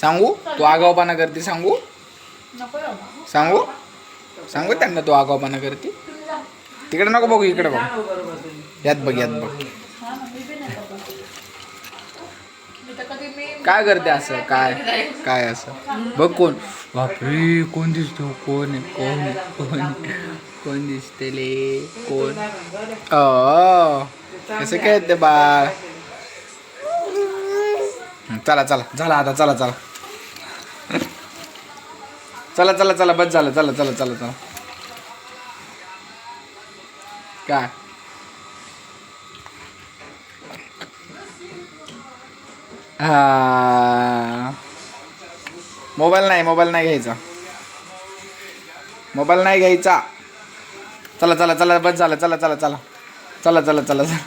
सांगू तू आगाऊपणा करते सांगू सांगू सांगू त्यांना तू आगाऊपणा करते. तिकडे नको बघू इकडे बघ. यात बघ यात बघ. काय करते असं काय काय असं बघ. कोण बापरे कोण दिसतो. कोण कोण कोण कोण दिसतेले कोण. कसं काय ते बाळ. चला चला झाला आता. चला चला चला चला चला बस झालं. चला चला चला चला काय हा मोबाईल नाही घ्यायचा. मोबाईल नाही घ्यायचा. चला चला चला बस झालं. चला चला चला चला चला चला चला.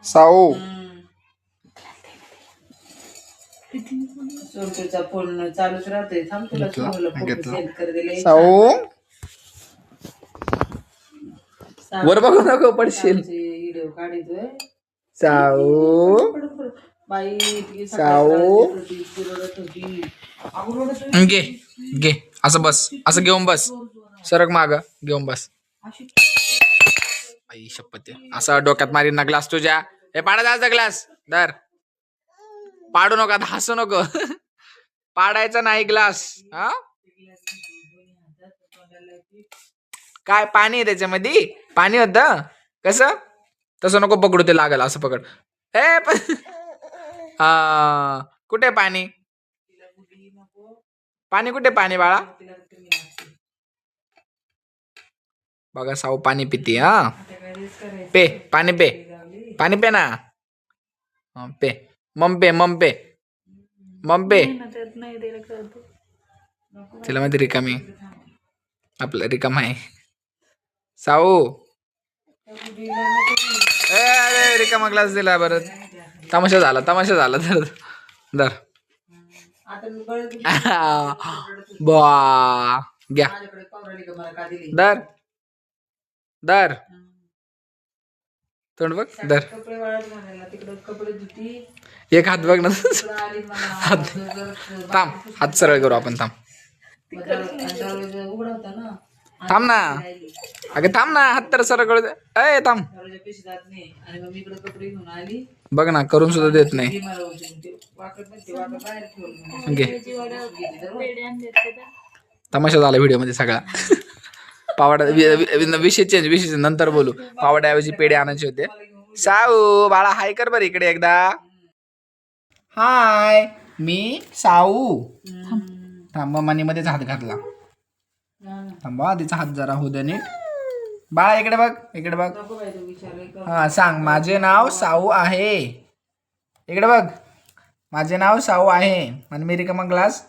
साऊ सोनूचा फोन चालूच राहतोय. थांब तुला सोनूला फोटो सेंड कर दिले. साऊ वर बघू नको पडशील. व्हिडिओ काढतोय साऊ बाई. साऊ घे घे असं बस. असं घेऊन बस. सरक माग घेऊन बस. आई शपथ असं डोक्यात मारी ना ग्लास तुझ्या. हे पाडा जायचा ग्लास दर. पाडू नका हसू नको. पाडायचा नाही ग्लास. हा काय पाणी आहे त्याच्यामध्ये. पाणी होत कसं तसं नको पकडू. ते लागल असं पकड. हा कुठे पाणी. पाणी कुठे पाणी बाळा. बघा साऊ पाणी पिते. हा पे पाणी पे. पाणी पे ना. पे मम पे मम पे मम पे. तिला माहिती रिकामी आपलं रिकाम आहे. साऊ अरे रिकामा ग्लास दिला बरं. तमाशा झाला तमाशा झाला. धर धर बा घ्या दर दर. तोंड बघ दर. एक हात बघ ना. हात थांब. हात सरळ करू आपण. थांब थांब ना. अगं थांब ना. हात तर सरळ करू दे. अय थांब. बघ ना करून सुद्धा देत नाही. तमाशा झाला व्हिडिओ मध्ये सगळा. पावडा विषय चेंज. विषय नंतर बोलू. पावड्याऐवजी पेढे आणायचे होते. साऊ बाळा हाय कर बरं इकडे एकदा. हाय मी साऊ. थांब मनी मध्येच हात घातला. थांबा तिचा हात जरा होऊ दे नीट. बाळा इकडे बघ इकडे बघ. हा सांग माझे नाव साऊ आहे. इकडे बघ माझे नाव साऊ आहे. आणि मी रिकामा ग्लास.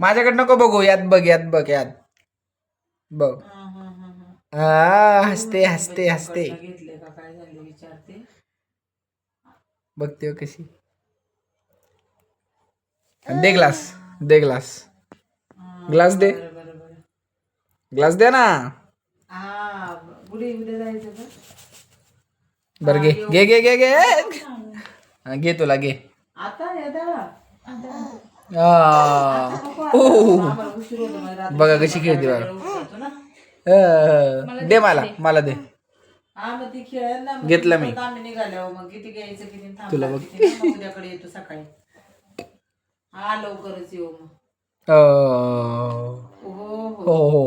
माझ्याकडे नको बघू. यात बघ यात बघ यात बघ. हसते हसते हसते. बघते कशी. दे ग्लास दे ग्लास. ग्लास दे. ग्लास दे ना. बर घे घे घे घे घे घे तुला घे. बघा कशी खेळते बघा. दे मला मला दे. घेतलं मी. तुला बघ उद्याकडे येतो सकाळी. हा लवकरच येऊ मग. हो हो हो.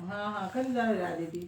हा हा कधी जाणार आधी ती.